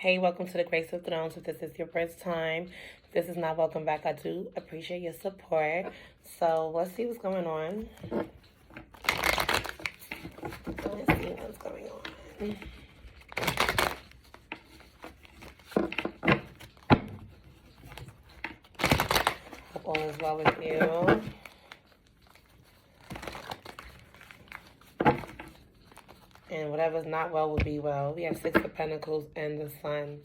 Hey, welcome to the Grace of Thrones. If this is your first time, if this is not welcome back, I do appreciate your support. So let's see what's going on. Let's see what's going on. Hope all is well with you. And whatever's not well will be well. We have Six of Pentacles and the Sun.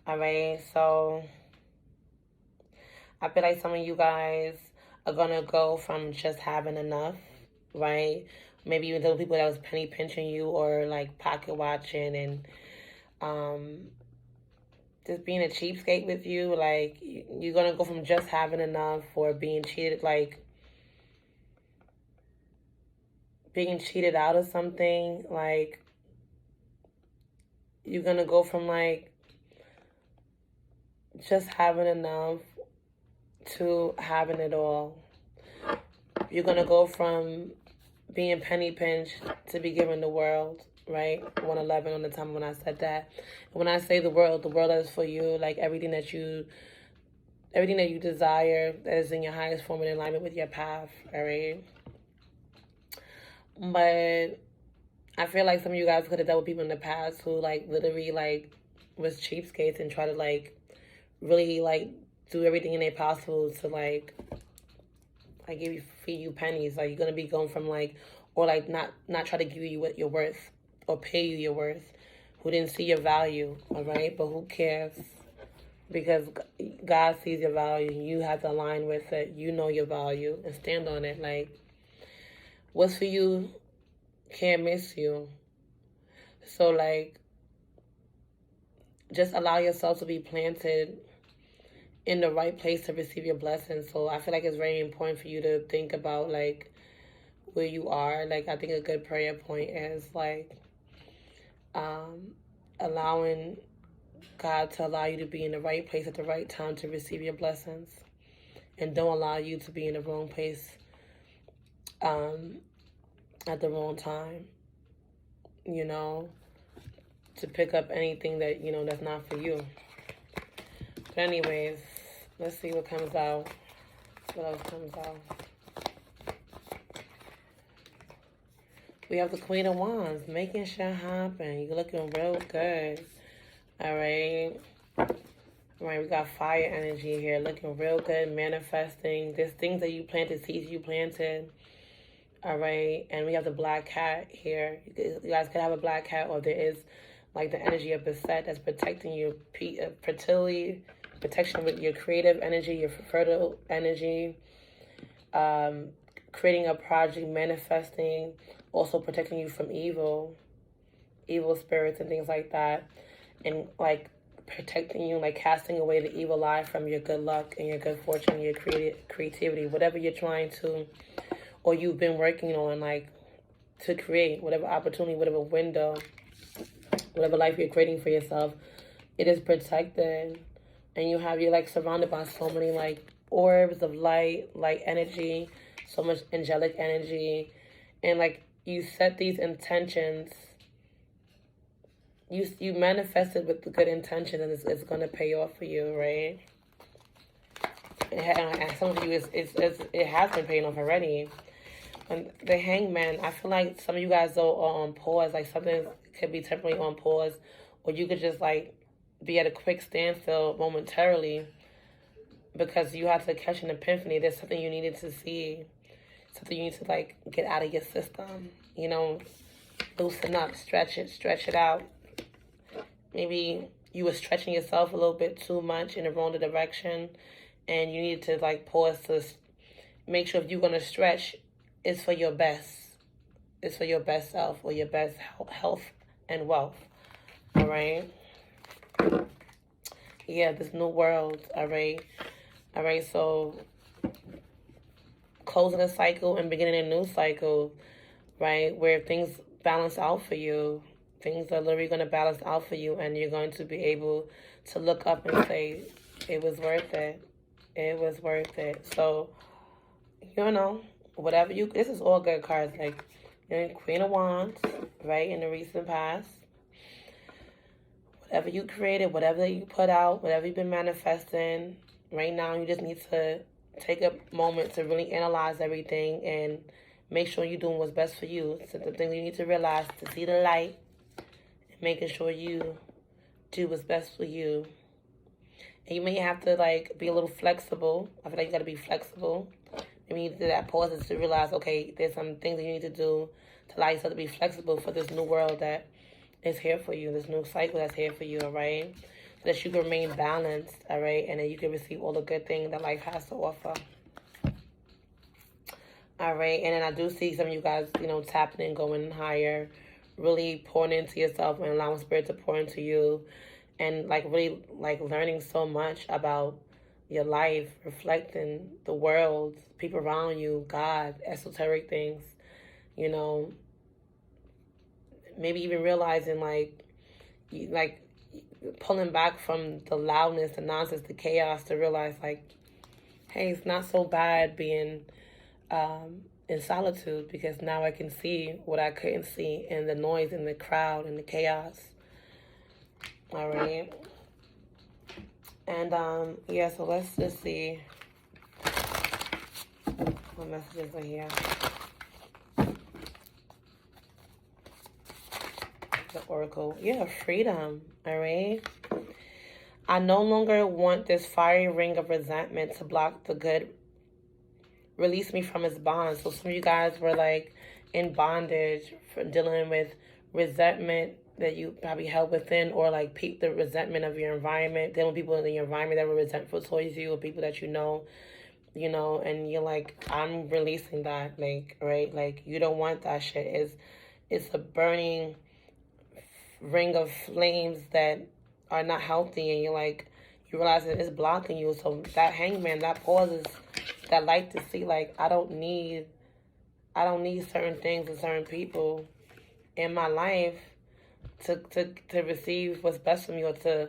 All right, so I feel like some of you guys are going to go from just having enough, right? Maybe even those people that was penny pinching you or like pocket watching and just being a cheapskate with you. Like, you're going to go from just having enough or being cheated, like being cheated out of something. Like, you're going to go from like just having enough to having it all. You're going to go from being penny pinched to be given the world, right? 111 on the time when I said that. When I say the world is for you, like everything that you desire that is in your highest form and in alignment with your path, all right? But I feel like some of you guys could have dealt with people in the past who like literally like was cheapskates and try to like really like do everything in their possible to like feed you pennies. Like, you're gonna be going from like, or like not try to give you what you're worth or pay you your worth, who didn't see your value, all right? But who cares? Because God sees your value. You have to align with it. You know your value and stand on it. Like, what's for you can't miss you. So like, just allow yourself to be planted in the right place to receive your blessings. So I feel like it's very important for you to think about like where you are. Like, I think a good prayer point is like allowing God to allow you to be in the right place at the right time to receive your blessings, and don't allow you to be in the wrong place at the wrong time, you know, to pick up anything that, you know, that's not for you. But anyways, let's see what comes out. What else comes out? We have the Queen of Wands, making shit happen. You're looking real good. All right. All right, we got fire energy here, looking real good, manifesting. There's things that you planted, seeds you planted. All right, and we have the black cat here. You guys could have a black cat, or there is like the energy of Beset that's protecting your fertility, protection with your creative energy, your fertile energy, creating a project, manifesting, also protecting you from evil spirits and things like that, and like protecting you, like casting away the evil eye from your good luck and your good fortune, your creativity, whatever you're trying to, or you've been working on, like to create, whatever opportunity, whatever window, whatever life you're creating for yourself, it is protected. And you're like surrounded by so many like orbs of light energy, so much angelic energy. And like, you set these intentions, you manifested with the good intention, and it's going to pay off for you, right? And some of you, it has been paying off already. And the Hangman, I feel like some of you guys are on pause, like something could be temporarily on pause, or you could just like be at a quick standstill momentarily because you have to catch an epiphany. There's something you needed to see, something you need to like get out of your system, you know, loosen up, stretch it out. Maybe you were stretching yourself a little bit too much in the wrong direction, and you need to like pause to make sure if you're going to stretch, it's for your best. It's for your best self or your best health and wealth. All right. Yeah, this new world. All right. All right. So closing a cycle and beginning a new cycle, right? Where things balance out for you. Things are literally going to balance out for you, and you're going to be able to look up and say, it was worth it. It was worth it. So, you know, whatever this is all good cards. Like, you're in Queen of Wands, right, in the recent past. Whatever you created, whatever you put out, whatever you've been manifesting, right now you just need to take a moment to really analyze everything and make sure you're doing what's best for you. So the thing you need to realize, to see the light, and making sure you do what's best for you. And you may have to like be a little flexible. I feel like you gotta be flexible. Maybe you need to do that pause to realize, okay, there's some things that you need to do to allow yourself to be flexible for this new world that is here for you, this new cycle that's here for you, all right? So that you can remain balanced, all right? And then you can receive all the good things that life has to offer. All right, and then I do see some of you guys, tapping and going higher, really pouring into yourself and allowing spirit to pour into you, and like really like learning so much about your life, reflecting the world, people around you, God, esoteric things, maybe even realizing like pulling back from the loudness, the nonsense, the chaos, to realize like, hey, it's not so bad being in solitude, because now I can see what I couldn't see in the noise, in the crowd, in the chaos. All right. And yeah, so let's just see what messages are here. The Oracle. Yeah, freedom. All right. I no longer want this fiery ring of resentment to block the good. Release me from its bonds. So some of you guys were like in bondage for dealing with resentment that you probably held within, or like the resentment of your environment, dealing with people in your environment that were resentful towards you, or people that you know, and you're like, I'm releasing that, like, right? Like, you don't want that shit. It's a burning ring of flames that are not healthy, and you realize that it's blocking you. So that hangman, that pauses that light to see, like, I don't need certain things and certain people in my life to receive what's best for me, or to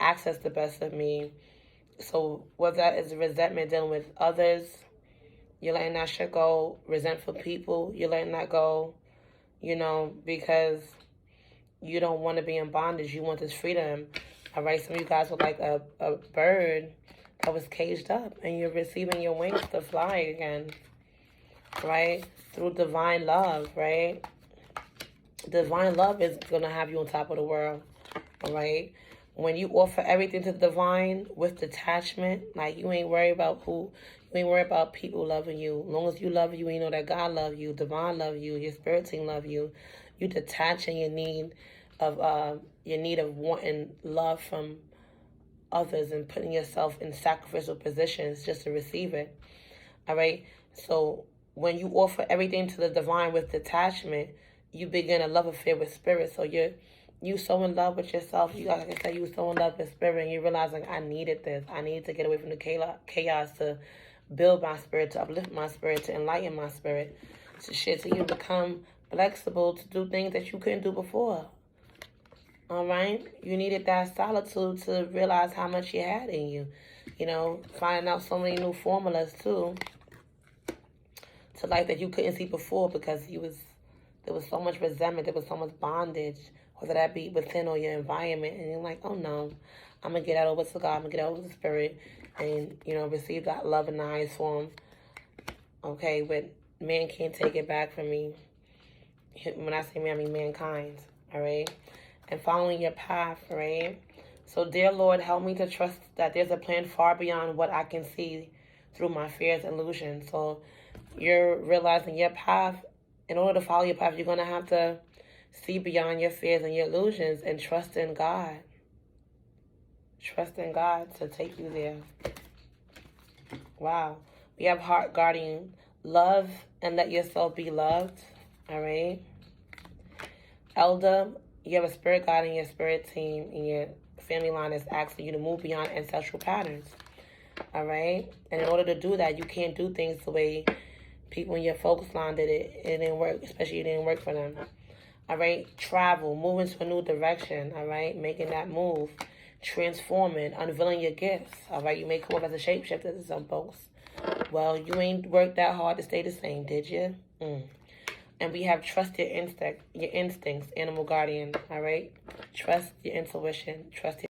access the best of me. So whether that is resentment, dealing with others, you're letting that shit go. Resentful people, you're letting that go, because you don't want to be in bondage. You want this freedom. All right, some of you guys were like a bird that was caged up, and you're receiving your wings to fly again, right? Through divine love, right? Divine love is going to have you on top of the world, all right? When you offer everything to the divine with detachment, like you ain't worried about people loving you. As long as you love you, you know that God love you, divine love you, your spirit team love you. You detaching your need of wanting love from others, and putting yourself in sacrificial positions just to receive it. All right. So when you offer everything to the divine with detachment, you begin a love affair with spirit. So you so in love with yourself. You, like I said, you so in love with spirit, and you realize, like, I needed this. I needed to get away from the chaos to build my spirit, to uplift my spirit, to enlighten my spirit, to you become flexible to do things that you couldn't do before. All right? You needed that solitude to realize how much you had in you. Finding out so many new formulas, too, to life that you couldn't see before, because there was so much resentment, there was so much bondage, whether that be within or your environment. And you're like, oh, no, I'm going to get that over to God. I'm going to get over to the spirit and, receive that love in the highest form. Okay, but man can't take it back from me. When I say man, I mean mankind, all right? And following your path, right? So, dear Lord, help me to trust that there's a plan far beyond what I can see through my fears and illusions. So you're realizing your path. In order to follow your path, you're going to have to see beyond your fears and your illusions and trust in God. Trust in God to take you there. Wow. We have heart guarding, love and let yourself be loved. All right. Elder, you have a spirit guide in your spirit team in your family line that's asking you to move beyond ancestral patterns. All right. And in order to do that, you can't do things the way people in your focus line did it. It didn't work, especially it didn't work for them. All right. Travel, move into a new direction. All right. Making that move, transforming, unveiling your gifts. All right. You may come up as a shapeshifter to some folks. Well, you ain't worked that hard to stay the same, did you? And we have trust your instincts, animal guardian, all right? Trust your intuition, trust your